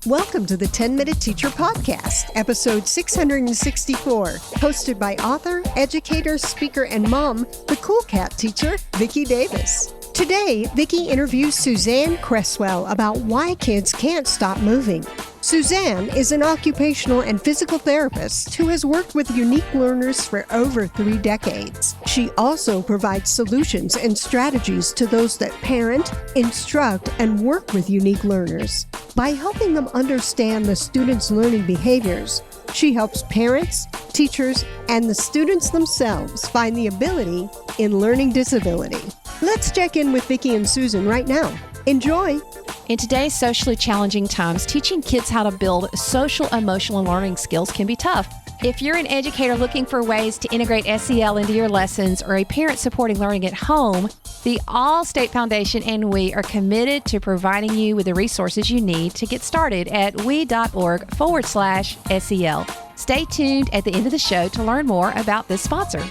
Welcome to the 10-Minute Teacher Podcast, episode 664, hosted by author, educator, speaker, and mom, the Cool Cat teacher, Vicki Davis. Today, Vicki interviews Suzanne Cresswell about why kids can't stop moving. Suzanne is an occupational and physical therapist who has worked with unique learners for over 3 decades. She also provides solutions and strategies to those that parent, instruct, and work with unique learners. By helping them understand the students' learning behaviors, she helps parents, teachers, and the students themselves find the ability in learning disability. Let's check in with Vicki and Susan right now. Enjoy! In today's socially challenging times, teaching kids how to build social, emotional, and learning skills can be tough. If you're an educator looking for ways to integrate SEL into your lessons or a parent supporting learning at home, the All-State Foundation and we are committed to providing you with the resources you need to get started at we.org/SEL. Stay tuned at the end of the show to learn more about this sponsor.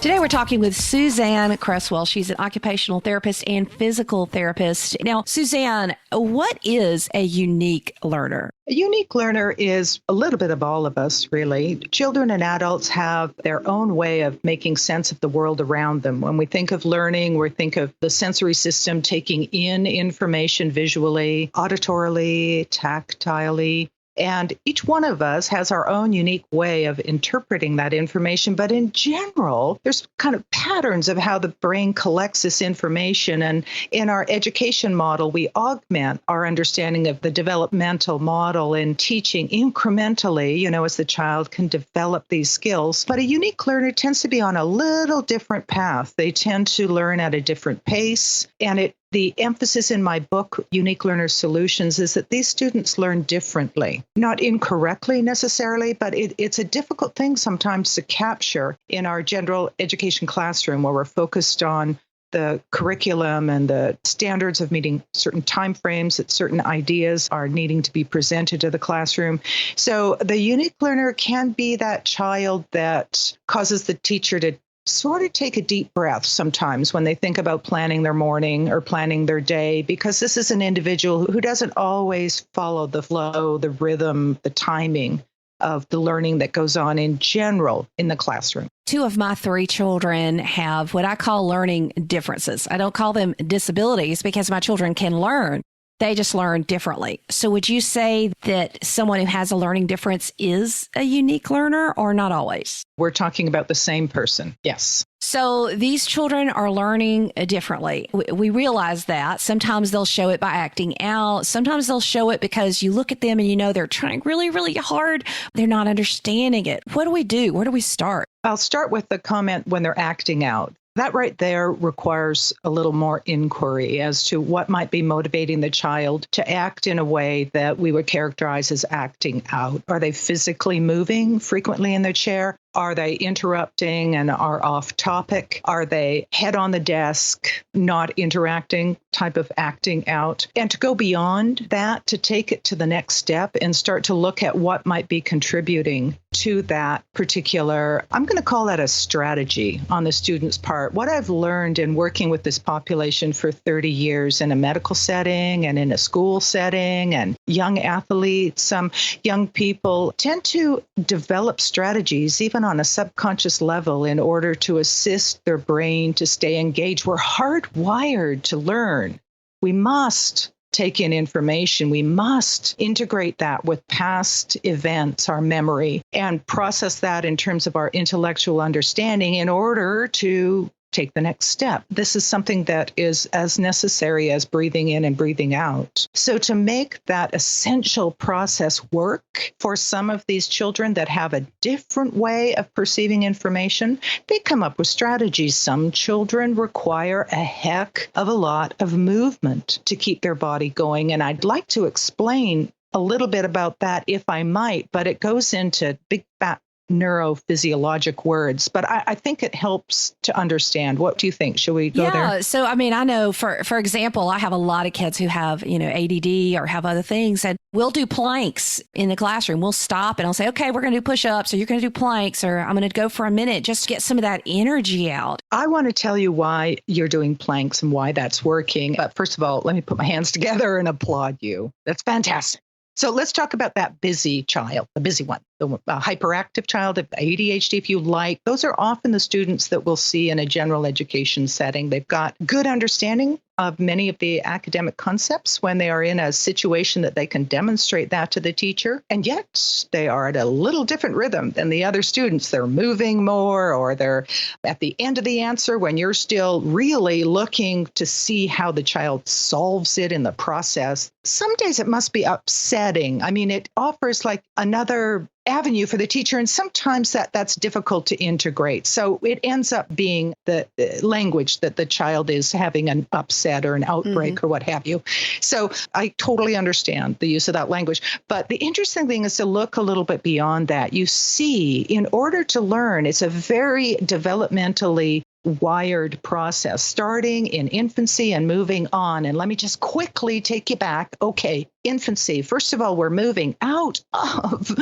Today, we're talking with Suzanne Cresswell. She's an occupational therapist and physical therapist. Now, Suzanne, what is a unique learner? A unique learner is a little bit of all of us, really. Children and adults have their own way of making sense of the world around them. When we think of learning, we think of the sensory system taking in information visually, auditorily, tactilely. And each one of us has our own unique way of interpreting that information. But in general, there's kind of patterns of how the brain collects this information. And in our education model, we augment our understanding of the developmental model in teaching incrementally, as the child can develop these skills. But a unique learner tends to be on a little different path. They tend to learn at a different pace. And the emphasis in my book, Unique Learner Solutions, is that these students learn differently. Not incorrectly necessarily, but it's a difficult thing sometimes to capture in our general education classroom where we're focused on the curriculum and the standards of meeting certain timeframes, that certain ideas are needing to be presented to the classroom. So the unique learner can be that child that causes the teacher to sort of take a deep breath sometimes when they think about planning their morning or planning their day, because this is an individual who doesn't always follow the flow, the rhythm, the timing of the learning that goes on in general in the classroom. 2 of my 3 children have what I call learning differences. I don't call them disabilities because my children can learn. They just learn differently. So would you say that someone who has a learning difference is a unique learner or not always? We're talking about the same person. Yes. So these children are learning differently. We realize that. Sometimes they'll show it by acting out. Sometimes they'll show it because you look at them and they're trying really, really hard. They're not understanding it. What do we do? Where do we start? I'll start with the comment when they're acting out. That right there requires a little more inquiry as to what might be motivating the child to act in a way that we would characterize as acting out. Are they physically moving frequently in their chair? Are they interrupting and are off topic? Are they head on the desk, not interacting, type of acting out? And to go beyond that, to take it to the next step and start to look at what might be contributing to that particular, I'm going to call that a strategy on the student's part. What I've learned in working with this population for 30 years in a medical setting and in a school setting and young athletes, some young people tend to develop strategies, even on a subconscious level, in order to assist their brain to stay engaged. We're hardwired to learn. We must take in information. We must integrate that with past events, our memory, and process that in terms of our intellectual understanding in order to take the next step. This is something that is as necessary as breathing in and breathing out. So to make that essential process work for some of these children that have a different way of perceiving information, they come up with strategies. Some children require a heck of a lot of movement to keep their body going. And I'd like to explain a little bit about that if I might, but it goes into big fat neurophysiologic words, but I think it helps to understand. What do you think? Shall we go there? Yeah. So, I mean, I know for example, I have a lot of kids who have, ADD or have other things, and we'll do planks in the classroom. We'll stop and I'll say, okay, we're going to do push-ups, or you're going to do planks, or I'm going to go for a minute, just to get some of that energy out. I want to tell you why you're doing planks and why that's working. But first of all, let me put my hands together and applaud you. That's fantastic. So let's talk about that busy child, the busy one, the hyperactive child, the ADHD, if you like. Those are often the students that we'll see in a general education setting. They've got good understanding of many of the academic concepts when they are in a situation that they can demonstrate that to the teacher. And yet they are at a little different rhythm than the other students. They're moving more, or they're at the end of the answer when you're still really looking to see how the child solves it in the process. Some days it must be upsetting. I mean, it offers like another avenue for the teacher, and sometimes that's difficult to integrate. So it ends up being the language that the child is having an upset or an outbreak or what have you. So I totally understand the use of that language. But the interesting thing is to look a little bit beyond that. You see, in order to learn, it's a very developmentally wired process, starting in infancy and moving on. And let me just quickly take you back. Okay, infancy. First of all, we're moving out of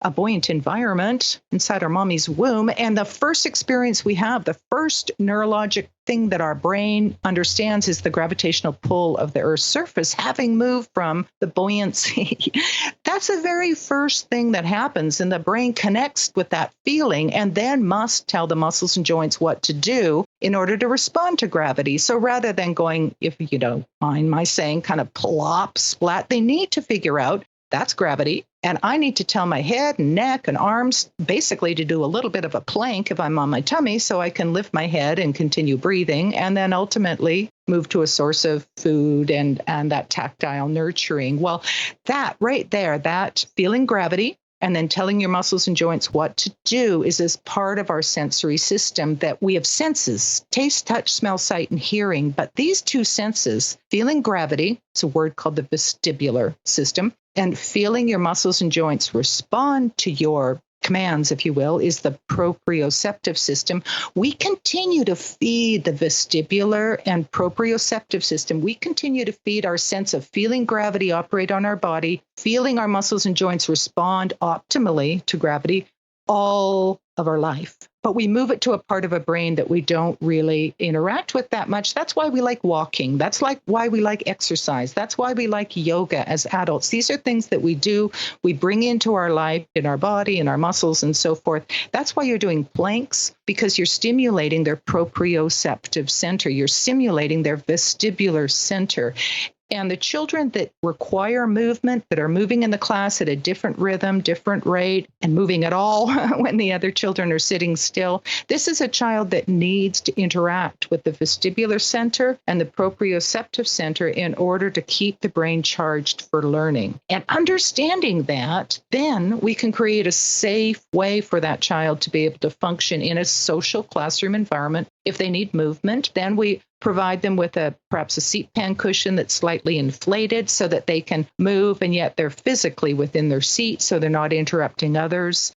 a buoyant environment inside our mommy's womb. And the first experience we have, the first neurologic thing that our brain understands is the gravitational pull of the Earth's surface, having moved from the buoyancy. That's the very first thing that happens. And the brain connects with that feeling and then must tell the muscles and joints what to do in order to respond to gravity. So rather than going, if you don't mind my saying, kind of plop, splat, they need to figure out that's gravity. And I need to tell my head and neck and arms basically to do a little bit of a plank if I'm on my tummy so I can lift my head and continue breathing, and then ultimately move to a source of food and that tactile nurturing. Well, that right there, that feeling gravity and then telling your muscles and joints what to do is as part of our sensory system that we have senses, taste, touch, smell, sight, and hearing. But these two senses, feeling gravity, it's a word called the vestibular system, and feeling your muscles and joints respond to your commands, if you will, is the proprioceptive system. We continue to feed the vestibular and proprioceptive system. We continue to feed our sense of feeling gravity operate on our body, feeling our muscles and joints respond optimally to gravity all of our life. But we move it to a part of a brain that we don't really interact with that much. That's why we like walking. That's like why we like exercise. That's why we like yoga as adults. These are things that we do, we bring into our life, in our body, in our muscles, and so forth. That's why you're doing planks, because you're stimulating their proprioceptive center. You're stimulating their vestibular center. And the children that require movement, that are moving in the class at a different rhythm, different rate, and moving at all when the other children are sitting still, this is a child that needs to interact with the vestibular center and the proprioceptive center in order to keep the brain charged for learning. And understanding that, then we can create a safe way for that child to be able to function in a social classroom environment. If they need movement, then we provide them with perhaps a seat pan cushion that's slightly inflated so that they can move, and yet they're physically within their seat so they're not interrupting others.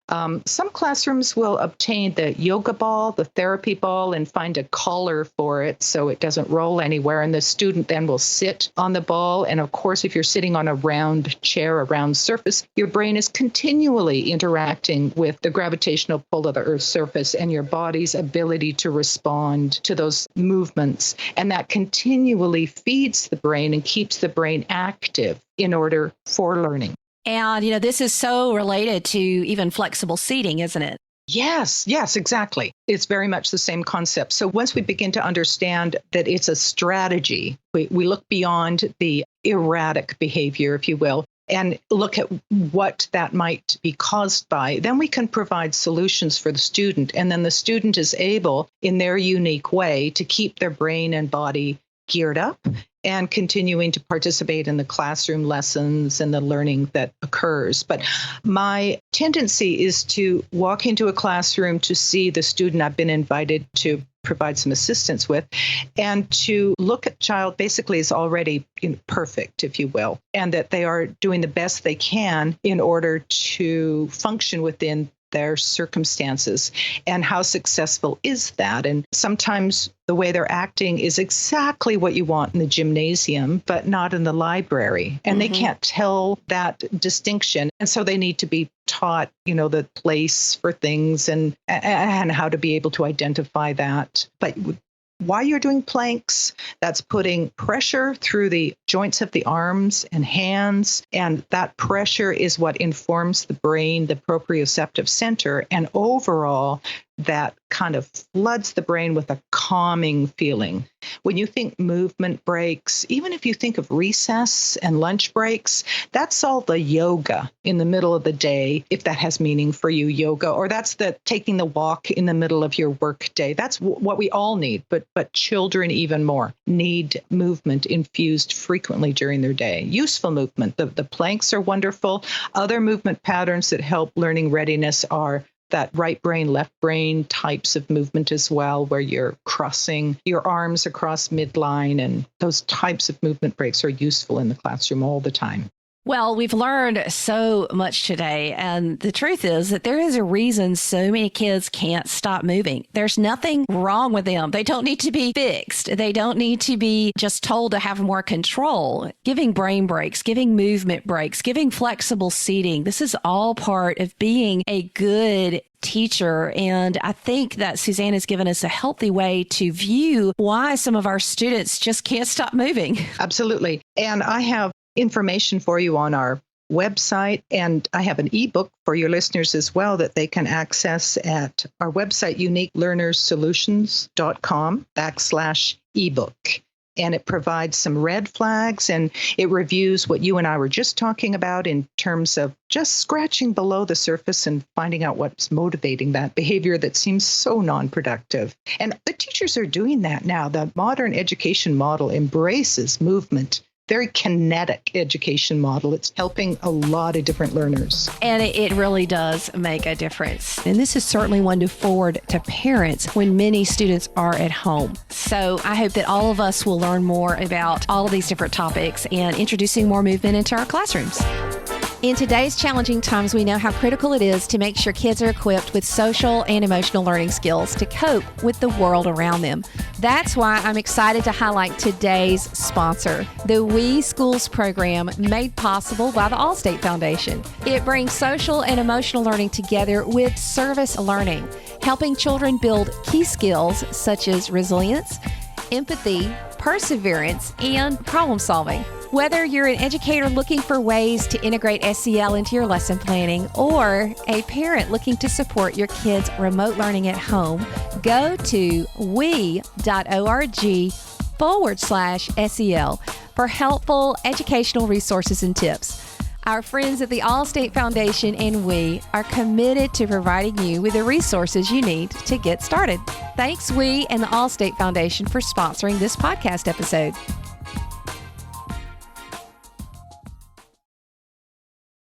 Some classrooms will obtain the yoga ball, the therapy ball, and find a collar for it so it doesn't roll anywhere. And the student then will sit on the ball. And of course, if you're sitting on a round chair, a round surface, your brain is continually interacting with the gravitational pull of the Earth's surface and your body's ability to respond to those movements. And that continually feeds the brain and keeps the brain active in order for learning. And, this is so related to even flexible seating, isn't it? Yes, exactly. It's very much the same concept. So once we begin to understand that it's a strategy, we look beyond the erratic behavior, if you will, and look at what that might be caused by, then we can provide solutions for the student. And then the student is able, in their unique way, to keep their brain and body geared up and continuing to participate in the classroom lessons and the learning that occurs. But my tendency is to walk into a classroom to see the student I've been invited to provide some assistance with, and to look at the child basically as already perfect, if you will, and that they are doing the best they can in order to function within their circumstances and how successful is that. And sometimes the way they're acting is exactly what you want in the gymnasium, but not in the library. And they can't tell that distinction. And so they need to be taught, the place for things and how to be able to identify that. But while you're doing planks, that's putting pressure through the joints of the arms and hands. And that pressure is what informs the brain, the proprioceptive center. And overall, that kind of floods the brain with a calming feeling. When you think movement breaks, even if you think of recess and lunch breaks, that's all the yoga in the middle of the day, if that has meaning for you, yoga, or that's the taking the walk in the middle of your work day. That's what we all need, but children even more need movement infused frequently during their day. Useful movement. The planks are wonderful. Other movement patterns that help learning readiness are that right brain, left brain types of movement as well, where you're crossing your arms across midline. And those types of movement breaks are useful in the classroom all the time. Well, we've learned so much today, and the truth is that there is a reason so many kids can't stop moving. There's nothing wrong with them. They don't need to be fixed. They don't need to be just told to have more control. Giving brain breaks, giving movement breaks, giving flexible seating. This is all part of being a good teacher. And I think that Suzanne has given us a healthy way to view why some of our students just can't stop moving. Absolutely. And I have information for you on our website, and I have an ebook for your listeners as well that they can access at our website, uniquelearnersolutions.com/ebook. And it provides some red flags, and it reviews what you and I were just talking about in terms of just scratching below the surface and finding out what's motivating that behavior that seems so non-productive. And the teachers are doing that now. The modern education model embraces movement. Very kinetic education model. It's helping a lot of different learners. And it really does make a difference. And this is certainly one to forward to parents when many students are at home. So I hope that all of us will learn more about all of these different topics and introducing more movement into our classrooms. In today's challenging times, we know how critical it is to make sure kids are equipped with social and emotional learning skills to cope with the world around them. That's why I'm excited to highlight today's sponsor, the We Schools program made possible by the Allstate Foundation. It brings social and emotional learning together with service learning, helping children build key skills such as resilience, empathy, perseverance, and problem solving. Whether you're an educator looking for ways to integrate SEL into your lesson planning or a parent looking to support your kids' remote learning at home, go to we.org/SEL for helpful educational resources and tips. Our friends at the Allstate Foundation and we are committed to providing you with the resources you need to get started. Thanks, we and the Allstate Foundation, for sponsoring this podcast episode.